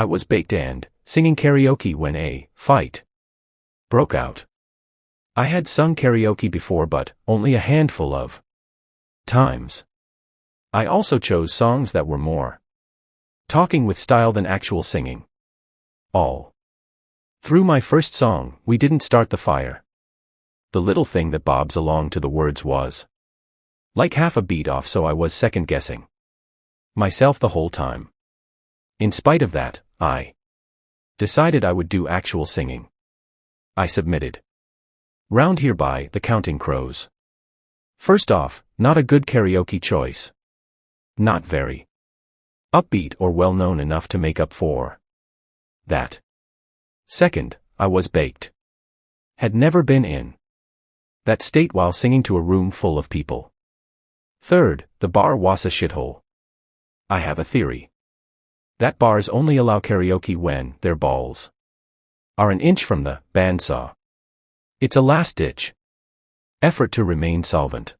I was baked and singing karaoke when a fight broke out. I had sung karaoke before, but only a handful of times. I also chose songs that were more talking with style than actual singing. All through my first song, We Didn't Start the Fire. The little thing that bobs along to the words was like half a beat off, so I was second-guessing myself the whole time. In spite of that, I decided I would do actual singing. I submitted. Round here by the Counting Crows. First off, not a good karaoke choice. Not very upbeat or well-known enough to make up for that. Second, I was baked. Had never been in that state while singing to a room full of people. Third, the bar was a shithole. I have a theory that bars only allow karaoke when their balls are an inch from the bandsaw. It's a last-ditch effort to remain solvent.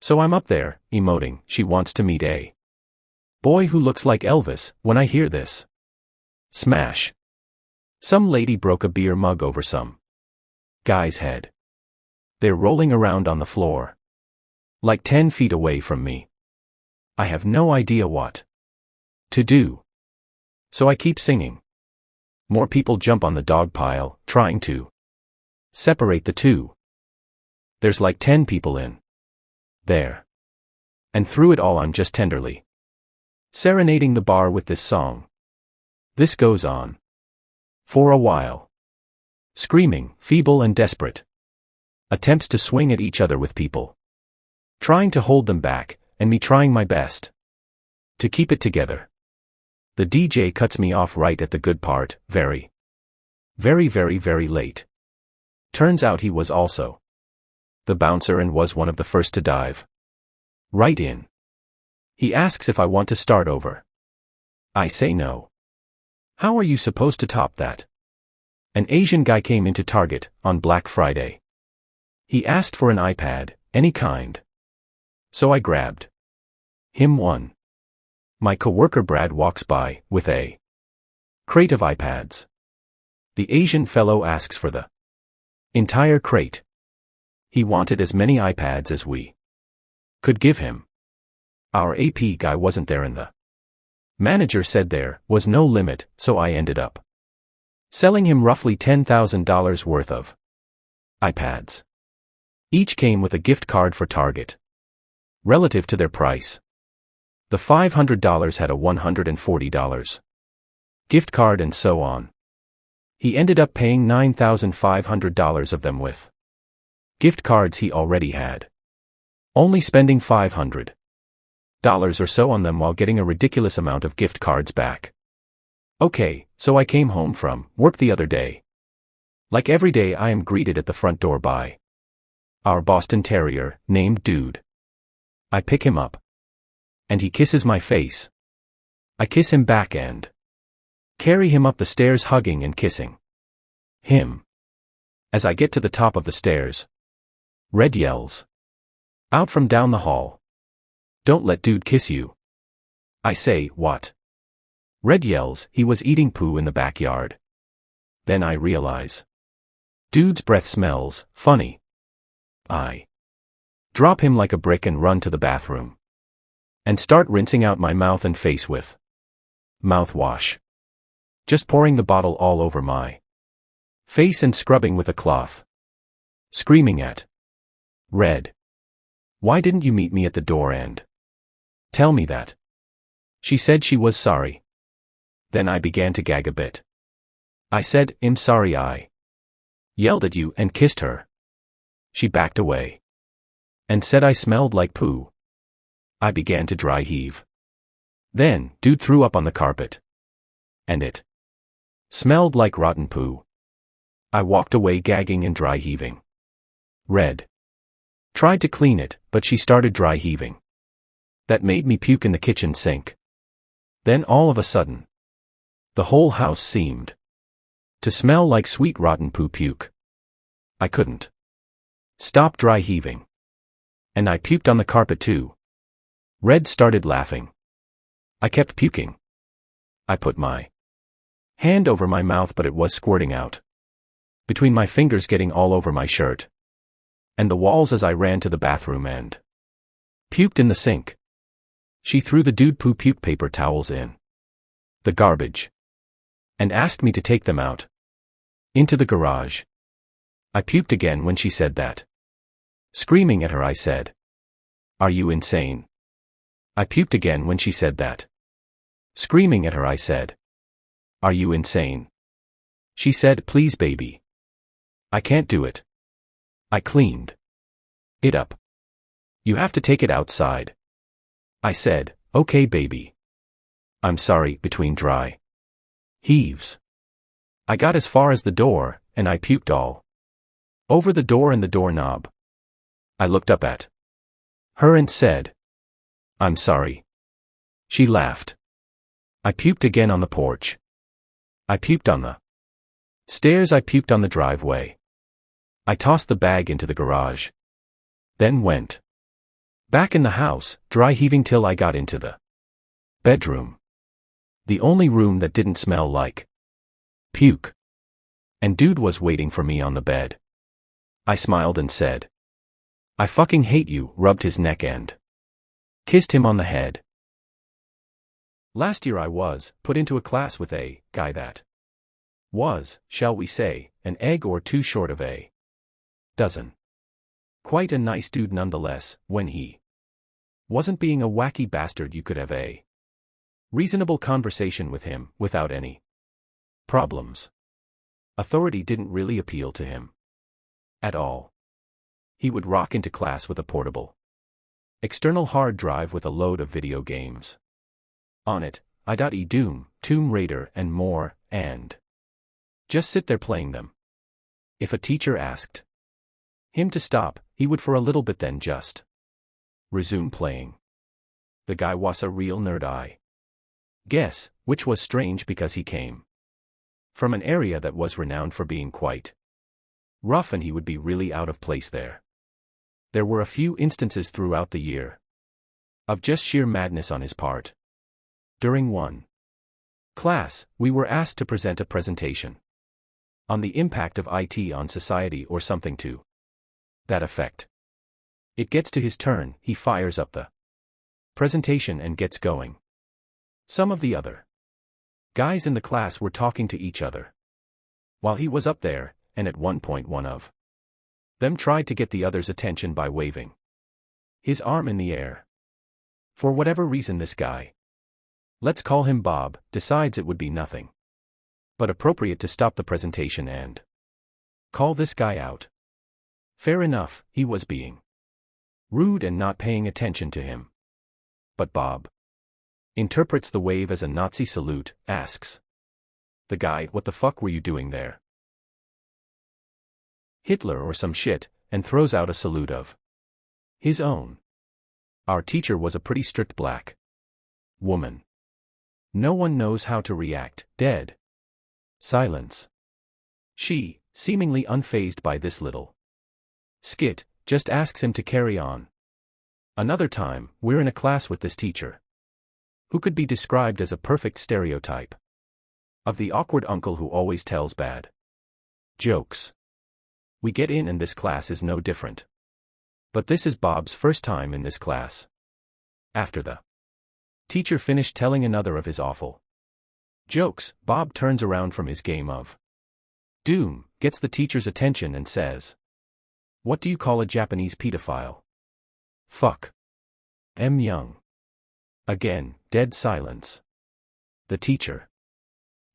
So I'm up there, emoting, she wants to meet a boy who looks like Elvis. When I hear this smash, some lady broke a beer mug over some guy's head. They're rolling around on the floor, like 10 feet away from me. I have no idea what to do. So I keep singing. More people jump on the dog pile, trying to separate the two. There's like 10 people in there. And through it all I'm just tenderly serenading the bar with this song. This goes on for a while. Screaming, feeble and desperate attempts to swing at each other with people trying to hold them back, and me trying my best to keep it together. The DJ cuts me off right at the good part, very late. Turns out he was also the bouncer and was one of the first to dive right in. He asks if I want to start over. I say no. How are you supposed to top that? An Asian guy came into Target on Black Friday. He asked for an iPad, any kind. So I grabbed him one. My coworker Brad walks by with a crate of iPads. The Asian fellow asks for the entire crate. He wanted as many iPads as we could give him. Our AP guy wasn't there and the manager said there was no limit, so I ended up selling him roughly $10,000 worth of iPads. Each came with a gift card for Target relative to their price. The $500 had a $140 gift card and so on. He ended up paying $9,500 of them with gift cards he already had, only spending $500 or so on them while getting a ridiculous amount of gift cards back. Okay, so I came home from work the other day. Like every day I am greeted at the front door by our Boston Terrier, named Dude. I pick him up. And he kisses my face. I kiss him back and carry him up the stairs, hugging and kissing him. As I get to the top of the stairs, Red yells out from down the hall, "Don't let Dude kiss you." I say, "What?" Red yells, "He was eating poo in the backyard." Then I realize Dude's breath smells funny. I drop him like a brick and run to the bathroom and start rinsing out my mouth and face with mouthwash. Just pouring the bottle all over my face and scrubbing with a cloth. Screaming at Red, "Why didn't you meet me at the door and tell me that?" She said she was sorry. Then I began to gag a bit. I said, "I'm sorry I yelled at you," and kissed her. She backed away and said I smelled like poo. I began to dry heave. Then, Dude threw up on the carpet. And it smelled like rotten poo. I walked away gagging and dry heaving. Red tried to clean it, but she started dry heaving. That made me puke in the kitchen sink. Then all of a sudden, the whole house seemed to smell like sweet rotten poo puke. I couldn't stop dry heaving. And I puked on the carpet too. Red started laughing. I kept puking. I put my Hand over my mouth, but it was squirting out. Between my fingers, getting all over my shirt. And the walls as I ran to the bathroom and puked in the sink. She threw the dude poo puke paper towels in the garbage and asked me to take them out into the garage. I puked again when she said that. Screaming at her, I said, "Are you insane?" I puked again when she said that. Screaming at her, I said, "Are you insane?" She said, "Please, baby. I can't do it." I cleaned it up. "You have to take it outside." I said, "Okay, baby. I'm sorry," between dry heaves. I got as far as the door, and I puked all over the door and the doorknob. I looked up at her and said, "I'm sorry." She laughed. I puked again on the porch. I puked on the stairs. I puked on the driveway. I tossed the bag into the garage. Then went back in the house, dry heaving till I got into the bedroom. The only room that didn't smell like puke. And dude was waiting for me on the bed. I smiled and said, "I fucking hate you," rubbed his neck and kissed him on the head. Last year I was put into a class with a guy that was, shall we say, an egg or two short of a dozen. Quite a nice dude nonetheless. When he wasn't being a wacky bastard, you could have a reasonable conversation with him without any problems. Authority didn't really appeal to him at all. He would rock into class with a portable external hard drive with a load of video games on it, i.e. Doom, Tomb Raider, and more, and just sit there playing them. If a teacher asked him to stop, he would for a little bit, then just resume playing. The guy was a real nerd, I guess, which was strange because he came from an area that was renowned for being quite rough, and he would be really out of place there. There were a few instances throughout the year of just sheer madness on his part. During one class, we were asked to present a presentation on the impact of IT on society or something to that effect. It gets to his turn, he fires up the presentation and gets going. Some of the other guys in the class were talking to each other while he was up there, and at one point one of them tried to get the other's attention by waving his arm in the air. For whatever reason, this guy, let's call him Bob, decides it would be nothing but appropriate to stop the presentation and call this guy out. Fair enough, he was being rude and not paying attention to him. But Bob interprets the wave as a Nazi salute, asks the guy, "What the fuck were you doing there? Hitler or some shit," and throws out a salute of his own. Our teacher was a pretty strict black woman. No one knows how to react. Dead silence. She, seemingly unfazed by this little skit, just asks him to carry on. Another time, we're in a class with this teacher, who could be described as a perfect stereotype of the awkward uncle who always tells bad jokes. We get in and this class is no different. But this is Bob's first time in this class. After the teacher finished telling another of his awful jokes, Bob turns around from his game of Doom, gets the teacher's attention and says, "What do you call a Japanese pedophile?" "Fuck. M. Young." Again, dead silence. The teacher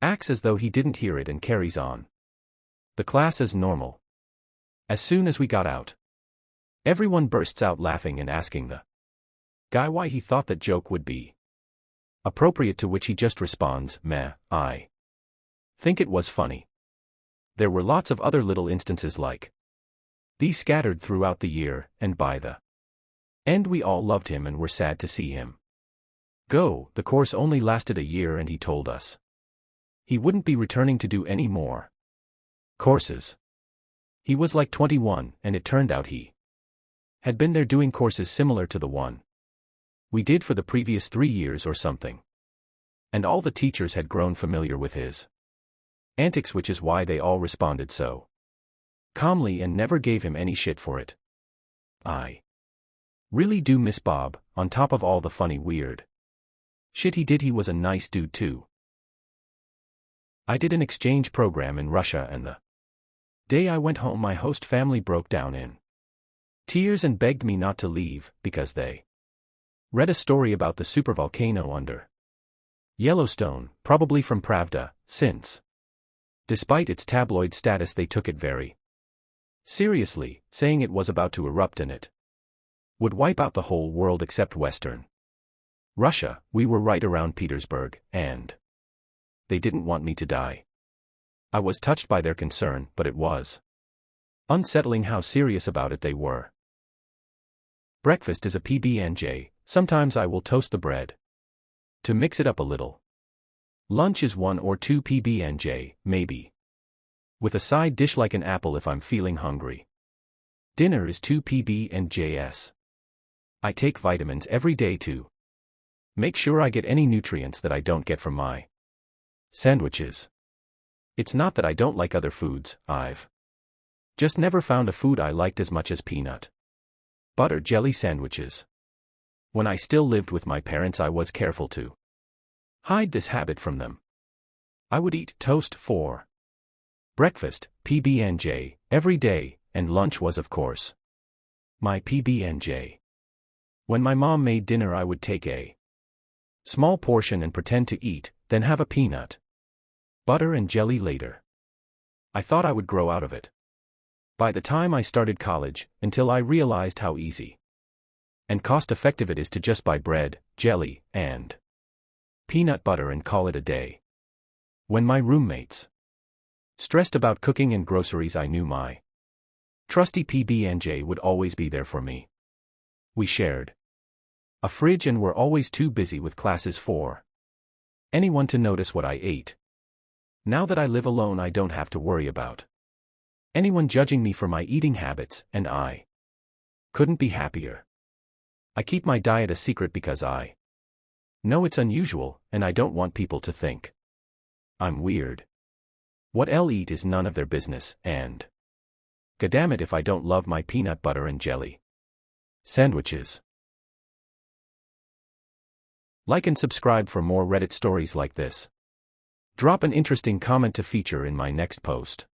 acts as though he didn't hear it and carries on the class as normal. As soon as we got out, everyone bursts out laughing and asking the guy why he thought that joke would be appropriate, to which he just responds, "Meh, I think it was funny." There were lots of other little instances like these scattered throughout the year, and by the end we all loved him and were sad to see him go. The course only lasted a year and he told us he wouldn't be returning to do any more courses. He was like 21, and it turned out he had been there doing courses similar to the one we did for the previous 3 years or something. And all the teachers had grown familiar with his Antics, which is why they all responded so calmly and never gave him any shit for it. I really do miss Bob, on top of all the funny weird shit he did. He was a nice dude too. I did an exchange program in Russia, and the day I went home my host family broke down in tears and begged me not to leave, because they read a story about the supervolcano under Yellowstone, probably from Pravda, since, despite its tabloid status, they took it very seriously, saying it was about to erupt and it would wipe out the whole world except Western Russia. We were right around Petersburg, and they didn't want me to die. I was touched by their concern, but it was unsettling how serious about it they were. Breakfast is a PB&J, sometimes I will toast the bread to mix it up a little. Lunch is 1 or 2 PB&J, maybe, with a side dish like an apple if I'm feeling hungry. Dinner is 2 PB&Js. I take vitamins every day to make sure I get any nutrients that I don't get from my sandwiches. It's not that I don't like other foods, I've just never found a food I liked as much as peanut butter jelly sandwiches. When I still lived with my parents, I was careful to hide this habit from them. I would eat toast for breakfast, PB&J, every day, and lunch was, of course, my PB&J. When my mom made dinner, I would take a small portion and pretend to eat, then have a peanut butter and jelly later. I thought I would grow out of it by the time I started college, until I realized how easy and cost-effective it is to just buy bread, jelly, and peanut butter and call it a day. When my roommates stressed about cooking and groceries, I knew my trusty PB&J would always be there for me. We shared a fridge and were always too busy with classes for anyone to notice what I ate. Now that I live alone, I don't have to worry about anyone judging me for my eating habits, and I couldn't be happier. I keep my diet a secret because I know it's unusual, and I don't want people to think I'm weird. What I'll eat is none of their business, and goddammit if I don't love my peanut butter and jelly sandwiches. Like and subscribe for more Reddit stories like this. Drop an interesting comment to feature in my next post.